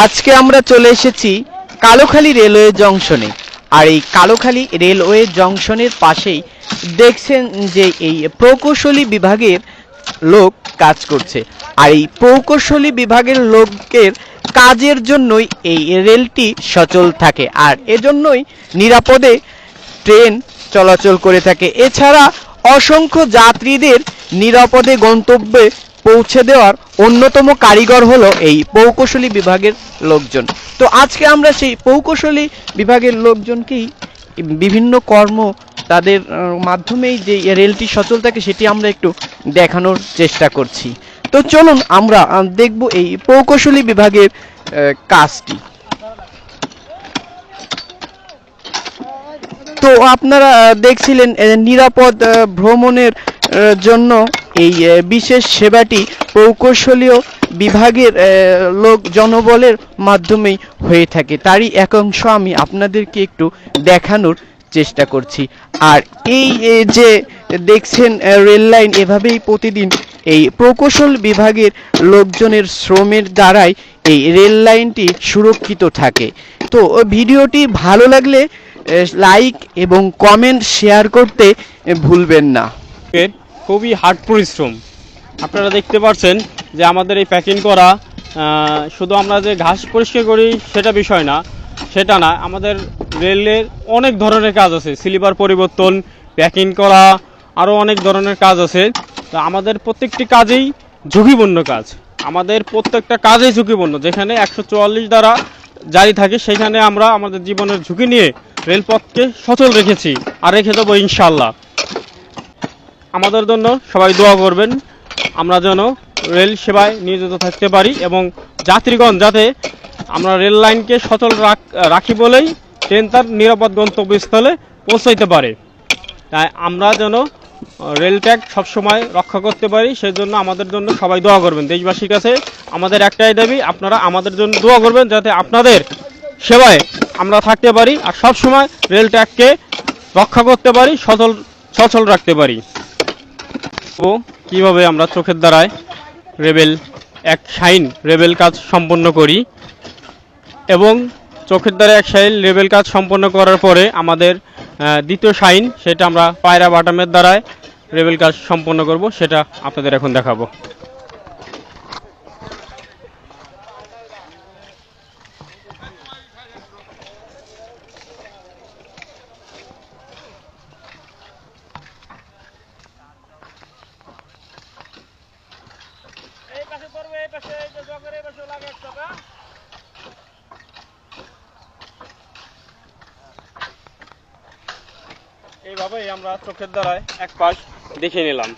আজকে আমরা চলে এসেছি কালোখালী রেলওয়ে জংশনে। আর এই কালোখালী রেলওয়ে জংশনের পাশেই দেখছেন যে এই প্রকৌশলী বিভাগের লোক কাজ করছে। আর এই প্রকৌশলী বিভাগের লোকের কাজের জন্যই এই রেলটি সচল থাকে, আর এজন্যই নিরাপদে ট্রেন চলাচল করে থাকে। এছাড়া অসংখ্য যাত্রীদের নিরাপদে গন্তব্যে পৌঁছে দেওয়ার অন্যতম কারিগর হলো এই প্রকৌশলী বিভাগের লোকজন। তো আজকে আমরা সেই প্রকৌশলী বিভাগের লোকজনকেই বিভিন্ন কর্ম তাদের মাধ্যমেই যে রেলটি সচল থাকে সেটি আমরা একটু দেখানোর চেষ্টা করছি। তো চলুন আমরা দেখব এই প্রকৌশলী বিভাগের কাজটি। তো আপনারা দেখছিলেন নিরাপদ ভ্রমণের জন্য এই বিশেষ সেবাটি প্রকৌশলীয় বিভাগের লোক জনবলের মাধ্যমেই হয়ে থাকে। তারই এক অংশ আমি আপনাদেরকে একটু দেখানোর চেষ্টা করছি। আর এই যে দেখছেন রেল লাইন, এভাবেই প্রতিদিন এই প্রকৌশল বিভাগের লোকজনের শ্রমের দ্বারাই এই রেল লাইনটি সুরক্ষিত থাকে। তো ভিডিওটি ভালো লাগলে লাইক এবং কমেন্ট শেয়ার করতে ভুলবেন না। খুবই হার্ড পরিশ্রম। আপনারা দেখতে পাচ্ছেন যে আমাদের এই প্যাকিং করা, শুধু আমরা যে ঘাস পরিষ্কার করি সেটা বিষয় না, সেটা না, আমাদের রেলের অনেক ধরনের কাজ আছে। স্লিপার পরিবর্তন, প্যাকিং করা, আরও অনেক ধরনের কাজ আছে। তো আমাদের প্রত্যেকটি কাজেই ঝুঁকিপূর্ণ কাজ, আমাদের প্রত্যেকটা কাজেই ঝুঁকিপূর্ণ। যেখানে 144 দ্বারা জারি থাকে সেখানে আমরা আমাদের জীবনের ঝুঁকি নিয়ে রেলপথকে সচল রেখেছি আর রেখে দেবো ইনশাল্লাহ। আমাদের জন্য সবাই দোয়া করবেন, আমরা যেন রেল সেবায় নিয়োজিত থাকতে পারি এবং যাত্রীগণ যাতে আমরা রেল লাইনকে সচল রাখি বলেই ট্রেন তার নিরাপদ গন্তব্যস্থলে পৌঁছাইতে পারে। তাই আমরা যেন রেল ট্র্যাক সবসময় রক্ষা করতে পারি, সেই জন্য আমাদের জন্য সবাই দোয়া করবেন। দেশবাসীর কাছে আমাদের একটাই দাবি, আপনারা আমাদের জন্য দোয়া করবেন যাতে আপনাদের সেবায় আমরা থাকতে পারি আর সবসময় রেল ট্র্যাককে রক্ষা করতে পারি, সচল রাখতে পারি। ও কীভাবে আমরা চোখের দ্বারায় এক শাইন রেবেল কাজ সম্পন্ন করি এবং চোখের দ্বারা এক শাইন রেবেল কাজ সম্পন্ন করার পরে আমাদের দ্বিতীয় শাইন, সেটা আমরা পায়রা বাটামের দ্বারায় রেবেল কাজ সম্পন্ন করব, সেটা আপনাদের এখন দেখাবো। এইভাবে আমরা চোখের দ্বারায় এক পাশ দেখে নিলাম।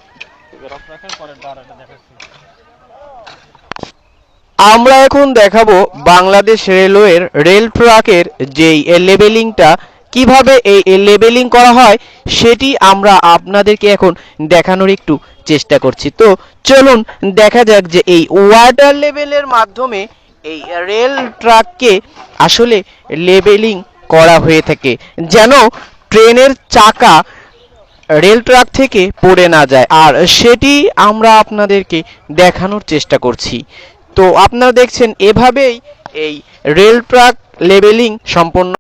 আমরা এখন দেখাবো বাংলাদেশ রেলওয়ের রেল ট্র্যাকের যে লেবেলিংটা কিভাবে এই লেবেলিং করা হয় সেটি আমরা আপনাদেরকে এখন দেখানোর একটু চেষ্টা করছি। তো চলুন দেখা যাক যে এই ওয়াটার লেভেলের মাধ্যমে এই রেল ট্র্যাককে আসলে লেবেলিং করা হয়ে থাকে, যেন ট্রেনের চাকা রেল ট্র্যাক থেকে পড়ে না যায়, আর সেটি আমরা আপনাদেরকে দেখানোর চেষ্টা করছি। তো আপনারা দেখছেন এভাবেই এই রেল ট্র্যাক লেবেলিং সম্পন্ন